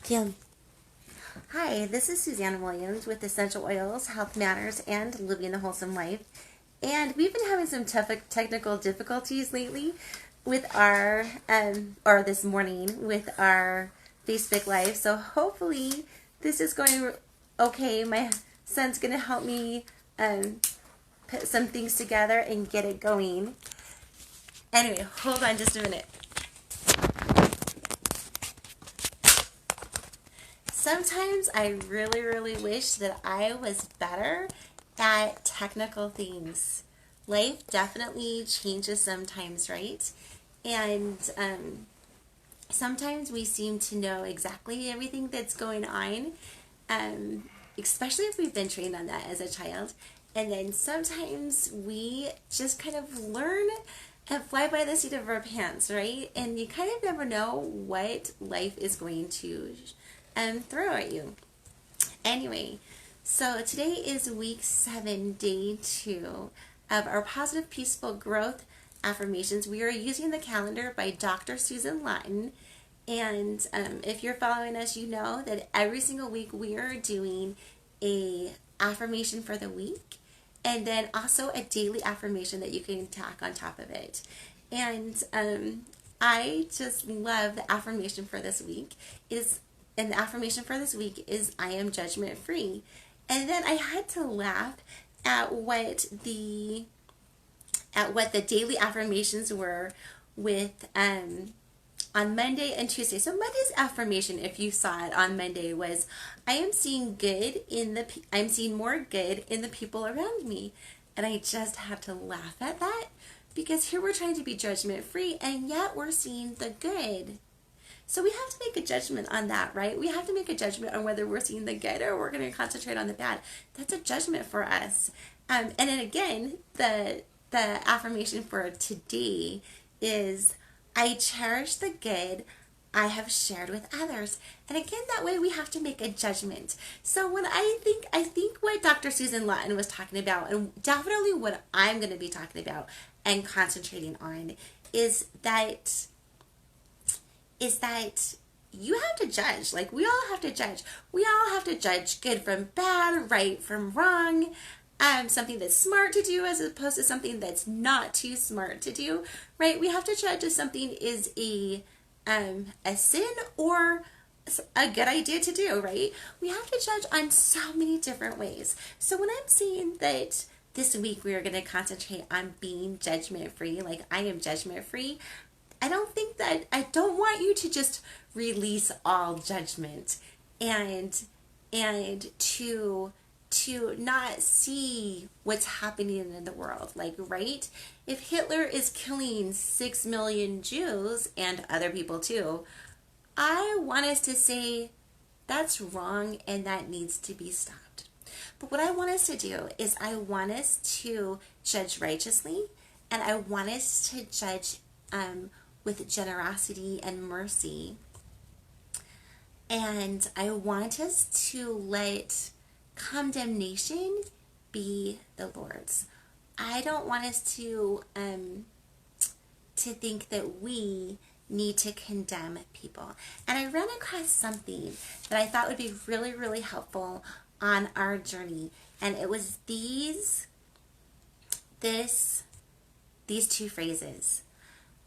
Kim. Hi, this is Suzanne Williams with Essential Oils, Health Matters, and Living the Wholesome Life. And we've been having some tough technical difficulties lately with or this morning with our Facebook Live. So hopefully this is going okay. My son's going to help me put some things together and get it going. Anyway, hold on just a minute. Sometimes I really, really wish that I was better at technical things. Life definitely changes sometimes, right? And sometimes we seem to know exactly everything that's going on, especially if we've been trained on that as a child. And then sometimes we just kind of learn and fly by the seat of our pants, right? And you kind of never know what life is going to throw at you. Anyway, so today is week 7, day 2 of our positive peaceful growth affirmations. We are using the calendar by Dr. Susan Lawton. And if you're following us, you know that every single week we are doing a affirmation for the week, and then also a daily affirmation that you can tack on top of it. And I just love the affirmation for this week. And the affirmation for this week is I am judgment free. And then I had to laugh at what the daily affirmations were with on Monday and Tuesday. So Monday's affirmation, if you saw it on Monday, was I'm seeing more good in the people around me. And I just had to laugh at that because here we're trying to be judgment free and yet we're seeing the good. So we have to make a judgment on that, right? We have to make a judgment on whether we're seeing the good or we're going to concentrate on the bad. That's a judgment for us. And then again, the affirmation for today is I cherish the good I have shared with others. And again, that way we have to make a judgment. So when I think what Dr. Susan Lawton was talking about, and definitely what I'm going to be talking about and concentrating on, is that you have to judge. Like, we all have to judge. We all have to judge good from bad, right from wrong, something that's smart to do as opposed to something that's not too smart to do, right? We have to judge if something is a sin or a good idea to do, right? We have to judge on so many different ways. So when I'm saying that this week we are going to concentrate on being judgment free, like I am judgment free, I don't want you to just release all judgment and to not see what's happening in the world. Like, right? If Hitler is killing 6 million Jews and other people too, I want us to say that's wrong and that needs to be stopped. But what I want us to do is I want us to judge righteously, and I want us to judge with generosity and mercy. And I want us to let condemnation be the Lord's. I don't want us to think that we need to condemn people. And I ran across something that I thought would be really, really helpful on our journey. And it was these two phrases.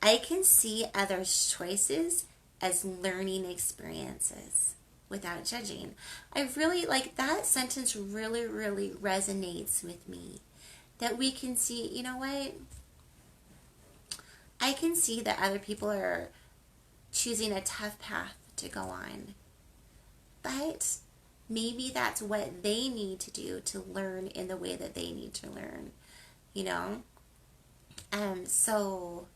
I can see others' choices as learning experiences without judging. I really like that sentence. Really, really resonates with me. That we can see, you know what? I can see that other people are choosing a tough path to go on. But maybe that's what they need to do to learn in the way that they need to learn, you know? So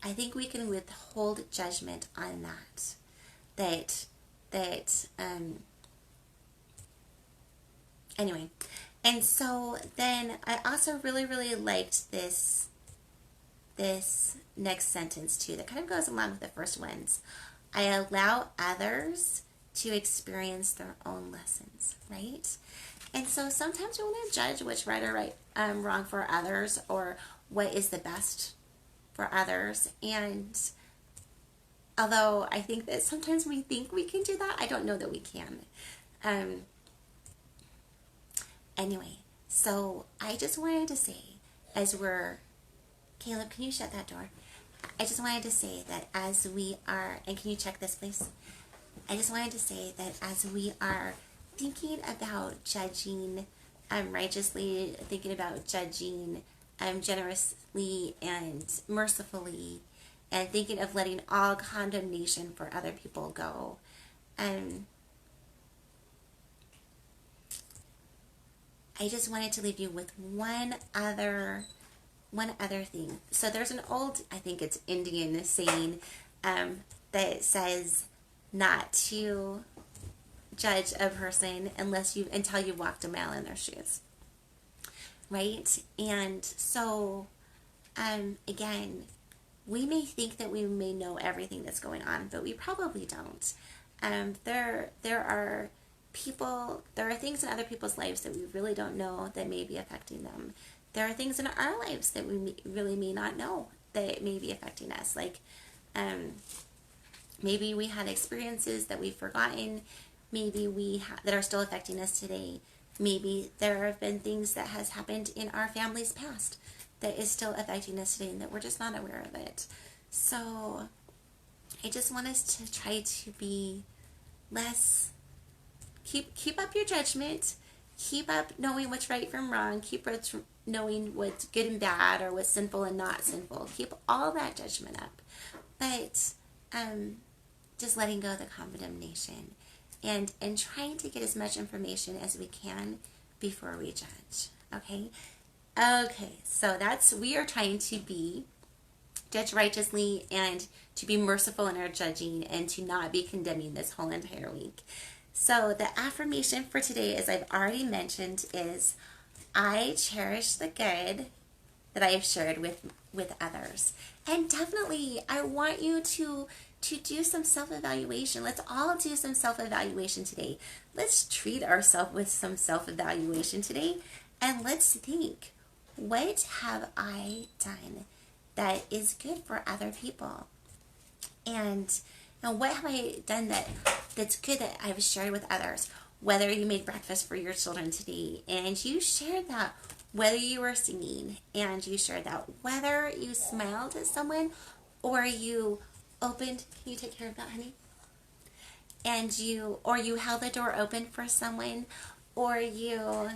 I think we can withhold judgment on that. Anyway, and so then I also really, really liked this next sentence too, that kind of goes along with the first ones. I allow others to experience their own lessons, right? And so sometimes we want to judge what's right or wrong for others, or what is the best for others. And Although I think that sometimes we think we can do that, I don't know that we can. Um, anyway, so I just wanted to say, as we're, Caleb, can you shut that door? I just wanted to say that as we are, and can you check this, please? I just wanted to say that as we are thinking about judging righteously, thinking about judging generously and mercifully, and thinking of letting all condemnation for other people go. I just wanted to leave you with one other thing. So there's an old, I think it's Indian saying that says not to judge a person until you've walked a mile in their shoes, right? And so again, we may think that we may know everything that's going on, but we probably don't. There are things in other people's lives that we really don't know that may be affecting them. There are things in our lives that we really may not know that may be affecting us. Like, maybe we had experiences that we've forgotten. Maybe that are still affecting us today. Maybe there have been things that has happened in our family's past that is still affecting us today and that we're just not aware of it. So I just want us to try to be less, keep up your judgment, keep up knowing what's right from wrong, keep knowing what's good and bad or what's sinful and not sinful. Keep all that judgment up. But just letting go of the condemnation and trying to get as much information as we can before we judge. Okay? Okay, so we are trying to judge righteously and to be merciful in our judging and to not be condemning this whole entire week. So the affirmation for today, as I've already mentioned, is I cherish the good that I have shared with others. And definitely, I want you to do some self-evaluation. Let's all do some self-evaluation today. Let's treat ourselves with some self-evaluation today. And let's think, what have I done that is good for other people? And what have I done that's good that I've shared with others? Whether you made breakfast for your children today and you shared that, whether you were singing and you shared that, whether you smiled at someone or you opened, can you take care of that, honey? And you held the door open for someone, or you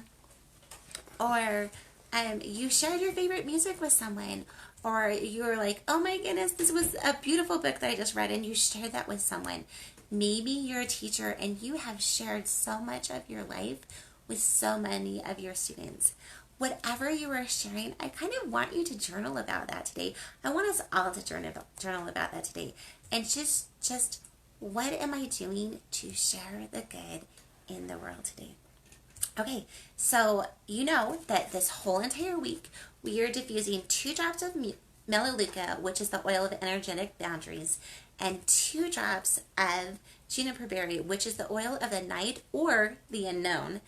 shared your favorite music with someone, or you were like, oh my goodness, this was a beautiful book that I just read, and you shared that with someone. Maybe you're a teacher and you have shared so much of your life with so many of your students. Whatever you are sharing, I kind of want you to journal about that today. I want us all to journal about that today. And just what am I doing to share the good in the world today? Okay, so you know that this whole entire week we are diffusing 2 drops of Melaleuca, which is the oil of energetic boundaries, and 2 drops of Juniper Berry, which is the oil of the night or the unknown,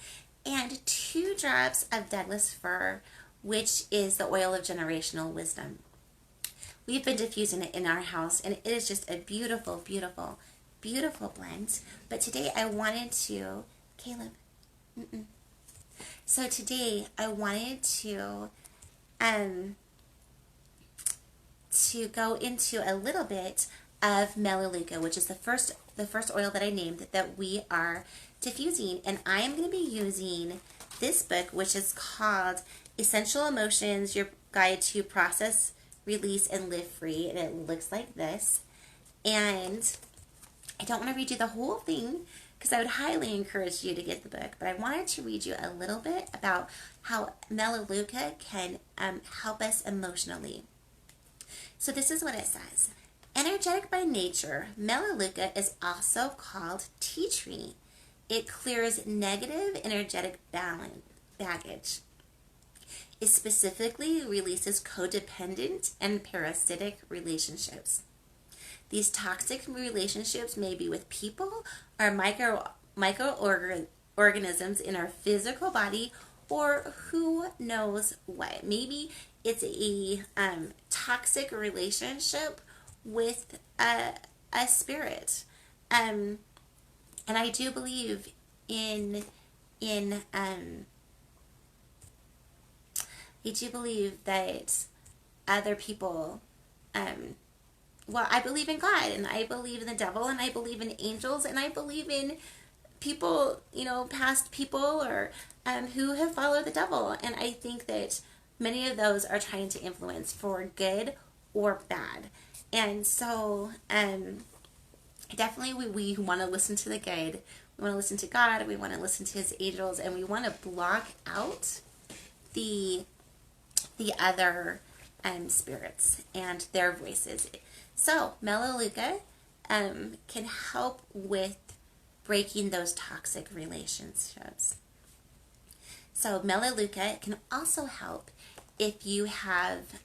and 2 drops of Douglas Fir, which is the oil of generational wisdom. We've been diffusing it in our house, and it is just a beautiful, beautiful, beautiful blend. But today I wanted to, Caleb, so today I wanted to go into a little bit of Melaleuca, which is the first oil that I named that we are diffusing. And I am going to be using this book, which is called Essential Emotions, Your Guide to Process, Release, and Live Free. And it looks like this. And I don't want to read you the whole thing because I would highly encourage you to get the book. But I wanted to read you a little bit about how Melaleuca can help us emotionally. So this is what it says. Energetic by nature, Melaleuca is also called tea tree. It clears negative energetic baggage. It specifically releases codependent and parasitic relationships. These toxic relationships may be with people or microorganisms in our physical body, or who knows what. Maybe it's a toxic relationship with a spirit. And I do believe in I do believe that other people, well, I believe in God, and I believe in the devil, and I believe in angels, and I believe in people, past people, or who have followed the devil. And I think that many of those are trying to influence for good or bad. And so, definitely we want to listen to the good. We want to listen to God. We want to listen to his angels, and we want to block out the other spirits and their voices. So Melaleuca can help with breaking those toxic relationships. So Melaleuca can also help if you have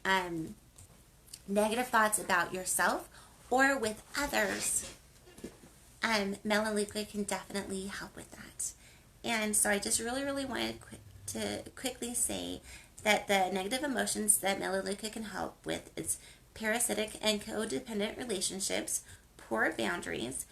negative thoughts about yourself or with others. Melaleuca can definitely help with that. And so I just really wanted to quickly say that the negative emotions that Melaleuca can help with is parasitic and codependent relationships, poor boundaries.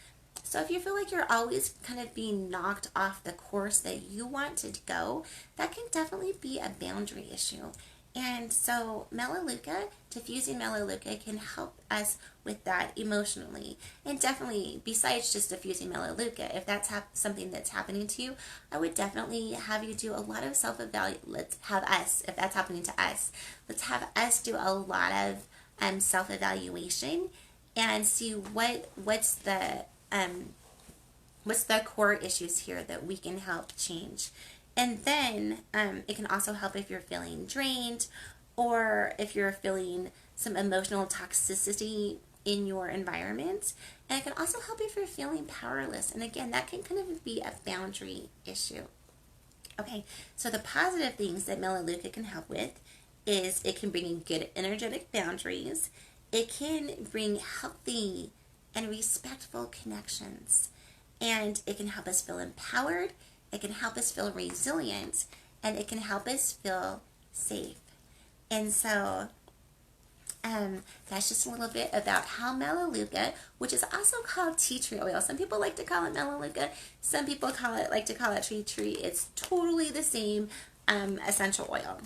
So if you feel like you're always kind of being knocked off the course that you want to go, that can definitely be a boundary issue. And so Melaleuca, diffusing Melaleuca, can help us with that emotionally. And definitely, besides just diffusing Melaleuca, if that's something that's happening to you, I would definitely have you do a lot of self-evaluation. Let's have us, if that's happening to us, let's have us do a lot of self-evaluation and see what's the core issues here that we can help change. And then it can also help if you're feeling drained or if you're feeling some emotional toxicity in your environment. And it can also help if you're feeling powerless. And again, that can kind of be a boundary issue. Okay, so the positive things that Melaleuca can help with is it can bring in good energetic boundaries. It can bring healthy and respectful connections. And it can help us feel empowered. It can help us feel resilient, and it can help us feel safe. And so that's just a little bit about how Melaleuca, which is also called tea tree oil. Some people like to call it Melaleuca. Some people like to call it tea tree. It's totally the same essential oil.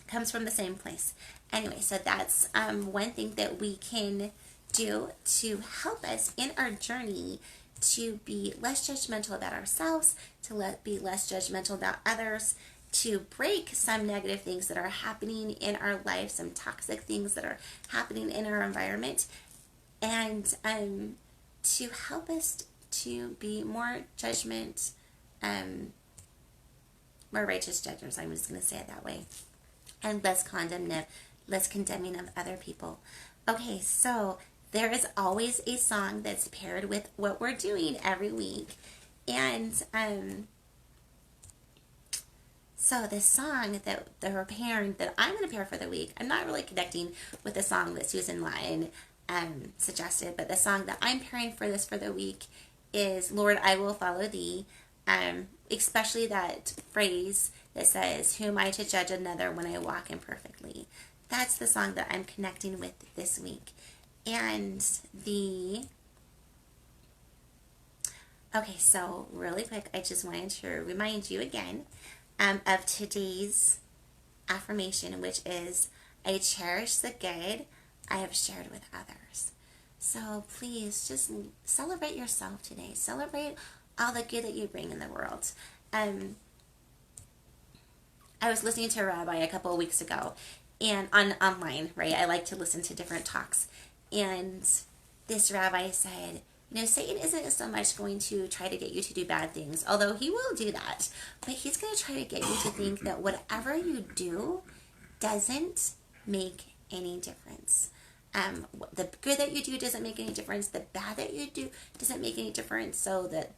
Comes from the same place. Anyway, so that's one thing that we can do to help us in our journey to be less judgmental about ourselves, to be less judgmental about others, to break some negative things that are happening in our life, some toxic things that are happening in our environment, and to help us to be more more righteous judges. I'm just going to say it that way, and less condemning of other people. Okay, so there is always a song that's paired with what we're doing every week. And so the song that we're pairing, that I'm going to pair for the week, I'm not really connecting with the song that Susan Lyon suggested, but the song that I'm pairing for the week is Lord, I Will Follow Thee. Especially that phrase that says, who am I to judge another when I walk imperfectly? That's the song that I'm connecting with this week. And okay, so really quick, I just wanted to remind you again of today's affirmation, which is, I cherish the good I have shared with others. So please just celebrate yourself today. Celebrate all the good that you bring in the world. I was listening to a rabbi a couple of weeks ago, and online, right? I like to listen to different talks. And this rabbi said, Satan isn't so much going to try to get you to do bad things, although he will do that. But he's going to try to get you to think that whatever you do doesn't make any difference. The good that you do doesn't make any difference. The bad that you do doesn't make any difference. So that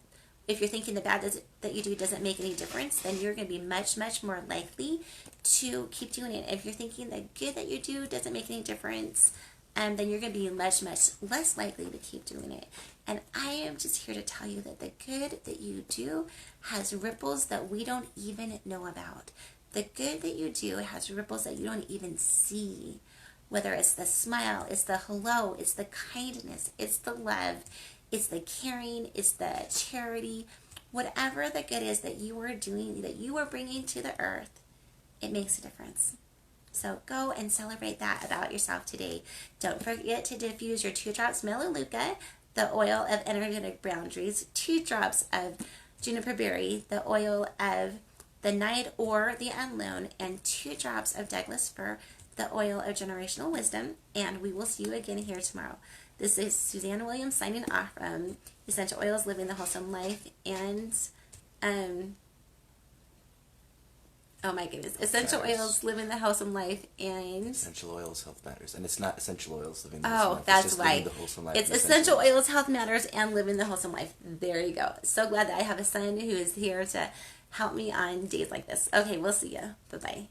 if you're thinking the bad that you do doesn't make any difference, then you're going to be much more likely to keep doing it. If you're thinking the good that you do doesn't make any difference, then you're going to be much less likely to keep doing it. And I am just here to tell you that the good that you do has ripples that we don't even know about. The good that you do has ripples that you don't even see. Whether it's the smile, it's the hello, it's the kindness, it's the love, it's the caring, it's the charity, whatever the good is that you are doing, that you are bringing to the earth, it makes a difference. So go and celebrate that about yourself today. Don't forget to diffuse your 2 drops Melaleuca, the oil of energetic boundaries, 2 drops of Juniper Berry, the oil of the night or the unknown, and 2 drops of Douglas Fir, the oil of generational wisdom. And we will see you again here tomorrow. This is Suzanne Williams signing off from Essential Oils Living the Wholesome Life and oh my goodness, Essential Oils Living the Wholesome Life and Essential Oils Health Matters. And it's not Essential Oils Living the Wholesome Life. That's right. It's Essential Oils. Oils Health Matters and Living the Wholesome Life. There you go. So glad that I have a son who is here to help me on days like this. Okay, we'll see you. Bye-bye.